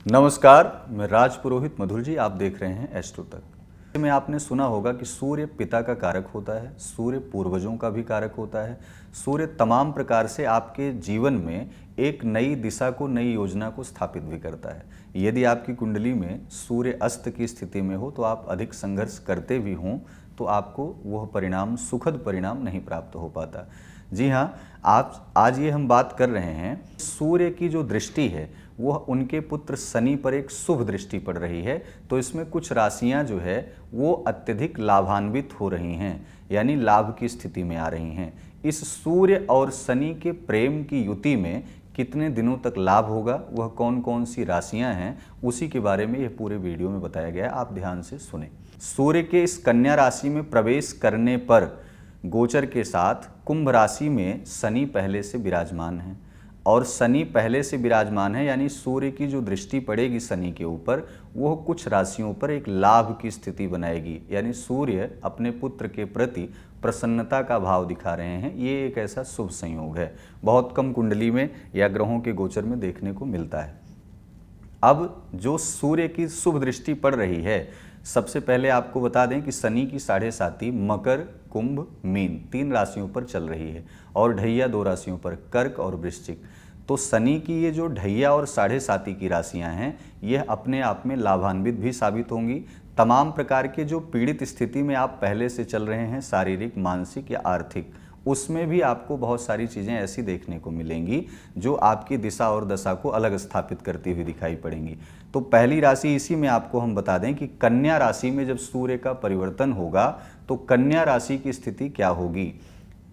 नमस्कार, मैं राज पुरोहित मधुर जी। आप देख रहे हैं एस्ट्रो तक में। आपने सुना होगा कि सूर्य पिता का कारक होता है, सूर्य पूर्वजों का भी कारक होता है। सूर्य तमाम प्रकार से आपके जीवन में एक नई दिशा को, नई योजना को स्थापित भी करता है। यदि आपकी कुंडली में सूर्य अस्त की स्थिति में हो तो आप अधिक संघर्ष करते भी हों तो आपको वह परिणाम, सुखद परिणाम नहीं प्राप्त हो पाता। जी हाँ, आज ये हम बात कर रहे हैं, सूर्य की जो दृष्टि है वह उनके पुत्र शनि पर एक शुभ दृष्टि पड़ रही है। तो इसमें कुछ राशियां जो है वो अत्यधिक लाभान्वित हो रही हैं, यानी लाभ की स्थिति में आ रही हैं। इस सूर्य और शनि के प्रेम की युति में कितने दिनों तक लाभ होगा, वह कौन कौन सी राशियां हैं, उसी के बारे में यह पूरे वीडियो में बताया गया है। आप ध्यान से सुने। सूर्य के इस कन्या राशि में प्रवेश करने पर गोचर के साथ कुंभ राशि में शनि पहले से विराजमान है, और शनि पहले से विराजमान है यानी सूर्य की जो दृष्टि पड़ेगी शनि के ऊपर, वह कुछ राशियों पर एक लाभ की स्थिति बनाएगी। यानी सूर्य अपने पुत्र के प्रति प्रसन्नता का भाव दिखा रहे हैं। ये एक ऐसा शुभ संयोग है, बहुत कम कुंडली में या ग्रहों के गोचर में देखने को मिलता है। अब जो सूर्य की शुभ दृष्टि पड़ रही है, सबसे पहले आपको बता दें कि शनि की 7.5 मकर, कुंभ, मीन 3 राशियों पर चल रही है और ढैया 2 राशियों पर, कर्क और वृश्चिक। तो शनि की ये जो ढैया और 7.5 की राशियां हैं, यह अपने आप में लाभान्वित भी साबित होंगी। तमाम प्रकार के जो पीड़ित स्थिति में आप पहले से चल रहे हैं, शारीरिक, मानसिक या आर्थिक, उसमें भी आपको बहुत सारी चीज़ें ऐसी देखने को मिलेंगी जो आपकी दिशा और दशा को अलग स्थापित करती हुई दिखाई पड़ेंगी। तो पहली राशि, इसी में आपको हम बता दें कि कन्या राशि में जब सूर्य का परिवर्तन होगा तो कन्या राशि की स्थिति क्या होगी।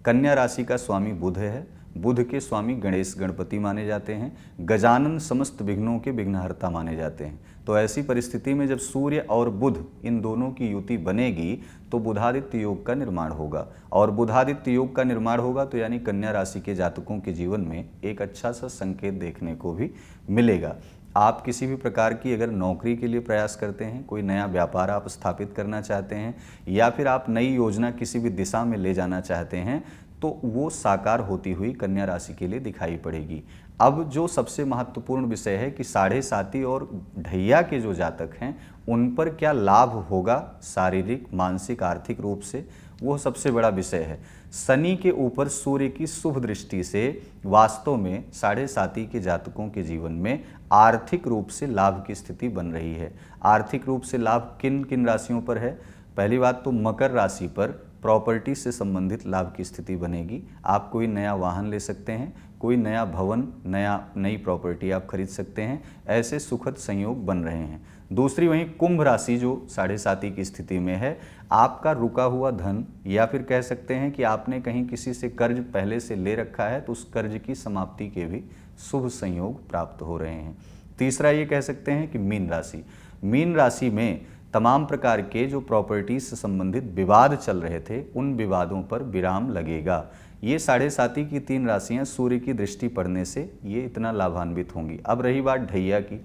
कन्या राशि का स्वामी बुध है, बुध के स्वामी गणेश गणपति माने जाते हैं, गजानन समस्त विघ्नों के विघ्नहर्ता माने जाते हैं। तो ऐसी परिस्थिति में जब सूर्य और बुध इन दोनों की युति बनेगी तो बुधादित्य योग का निर्माण होगा, और बुधादित्य योग का निर्माण होगा तो यानी कन्या राशि के जातकों के जीवन में एक अच्छा सा संकेत देखने को भी मिलेगा। आप किसी भी प्रकार की अगर नौकरी के लिए प्रयास करते हैं, कोई नया व्यापार आप स्थापित करना चाहते हैं, या फिर आप नई योजना किसी भी दिशा में ले जाना चाहते हैं, तो वो साकार होती हुई कन्या राशि के लिए दिखाई पड़ेगी। अब जो सबसे महत्वपूर्ण विषय है कि 7.5 और ढैया के जो जातक हैं उन पर क्या लाभ होगा शारीरिक, मानसिक, आर्थिक रूप से, वो सबसे बड़ा विषय है। शनि के ऊपर सूर्य की शुभ दृष्टि से वास्तव में 7.5 के जातकों के जीवन में आर्थिक रूप से लाभ की स्थिति बन रही है। आर्थिक रूप से लाभ किन किन राशियों पर है? पहली बात तो मकर राशि पर प्रॉपर्टी से संबंधित लाभ की स्थिति बनेगी। आप कोई नया वाहन ले सकते हैं, कोई नया भवन, नई प्रॉपर्टी आप खरीद सकते हैं। ऐसे सुखद संयोग बन रहे हैं। दूसरी वहीं कुंभ राशि जो 7.5 की स्थिति में है, आपका रुका हुआ धन, या फिर कह सकते हैं कि आपने कहीं किसी से कर्ज पहले से ले रखा है तो उस कर्ज की समाप्ति के भी शुभ संयोग प्राप्त हो रहे हैं। तीसरा ये कह सकते हैं कि मीन राशि, मीन राशि में तमाम प्रकार के जो प्रॉपर्टीज से संबंधित विवाद चल रहे थे, उन विवादों पर विराम लगेगा। ये 7.5 की 3 राशियां सूर्य की दृष्टि पड़ने से ये इतना लाभान्वित होंगी। अब रही बात ढैया की,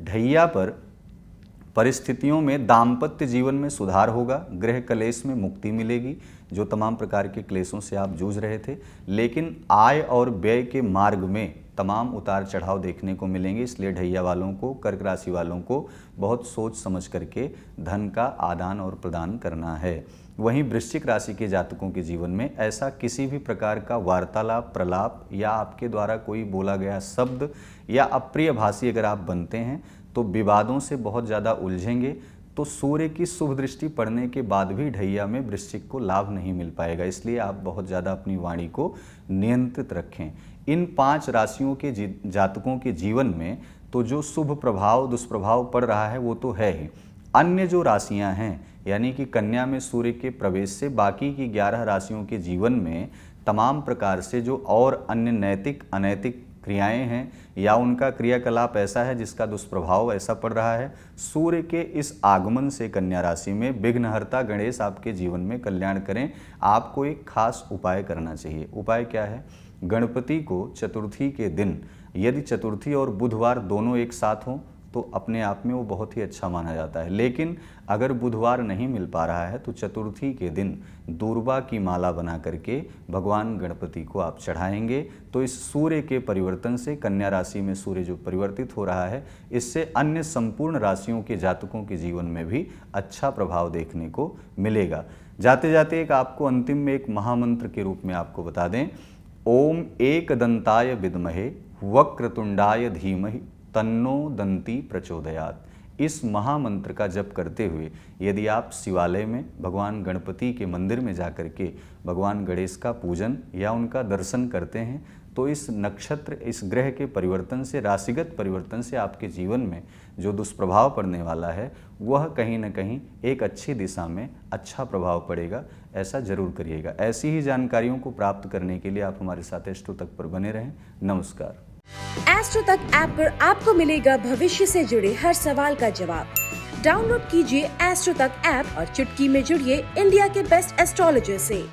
ढैया पर परिस्थितियों में दाम्पत्य जीवन में सुधार होगा, गृह कलेश में मुक्ति मिलेगी। जो तमाम प्रकार के क्लेशों से आप जूझ रहे थे, लेकिन आय और व्यय के मार्ग में तमाम उतार चढ़ाव देखने को मिलेंगे। इसलिए ढैया वालों को, कर्क राशि वालों को बहुत सोच समझ करके धन का आदान और प्रदान करना है। वहीं वृश्चिक राशि के जातकों के जीवन में ऐसा किसी भी प्रकार का वार्तालाप, प्रलाप या आपके द्वारा कोई बोला गया शब्द या अप्रिय भाषी अगर आप बनते हैं तो विवादों से बहुत ज़्यादा उलझेंगे। तो सूर्य की शुभ दृष्टि पड़ने के बाद भी ढैया में वृश्चिक को लाभ नहीं मिल पाएगा। इसलिए आप बहुत ज़्यादा अपनी वाणी को नियंत्रित रखें। इन 5 राशियों के जातकों के जीवन में तो जो शुभ प्रभाव, दुष्प्रभाव पड़ रहा है वो तो है ही। अन्य जो राशियां हैं, यानी कि कन्या में सूर्य के प्रवेश से बाकी की 11 राशियों के जीवन में तमाम प्रकार से जो और अन्य नैतिक, अनैतिक क्रियाएं हैं या उनका क्रियाकलाप ऐसा है जिसका दुष्प्रभाव ऐसा पड़ रहा है, सूर्य के इस आगमन से कन्या राशि में विघ्नहर्ता गणेश आपके जीवन में कल्याण करें। आपको एक खास उपाय करना चाहिए। उपाय क्या है? गणपति को चतुर्थी के दिन, यदि चतुर्थी और बुधवार दोनों एक साथ हों तो अपने आप में वो बहुत ही अच्छा माना जाता है। लेकिन अगर बुधवार नहीं मिल पा रहा है तो चतुर्थी के दिन दूर्वा की माला बना करके भगवान गणपति को आप चढ़ाएंगे तो इस सूर्य के परिवर्तन से, कन्या राशि में सूर्य जो परिवर्तित हो रहा है, इससे अन्य संपूर्ण राशियों के जातकों के जीवन में भी अच्छा प्रभाव देखने को मिलेगा। जाते जाते एक आपको अंतिम में एक महामंत्र के रूप में आपको बता दें, ओम एकदंताय विद्महे वक्रतुंडाय धीमहि तन्नो दंती प्रचोदयात्। इस महामंत्र का जप करते हुए यदि आप शिवालय में भगवान गणपति के मंदिर में जाकर के भगवान गणेश का पूजन या उनका दर्शन करते हैं तो इस नक्षत्र, इस ग्रह के परिवर्तन से, राशिगत परिवर्तन से आपके जीवन में जो दुष्प्रभाव पड़ने वाला है वह कहीं न कहीं एक अच्छी दिशा में अच्छा प्रभाव पड़ेगा। ऐसा जरूर करिएगा। ऐसी ही जानकारियों को प्राप्त करने के लिए आप हमारे साथ एस्ट्रो तक पर बने रहें। नमस्कार। एस्ट्रो तक ऐप पर आपको मिलेगा भविष्य से जुड़े हर सवाल का जवाब। डाउनलोड कीजिए एस्ट्रो तक ऐप और चुटकी में जुड़िए इंडिया के बेस्ट एस्ट्रोलॉजर से।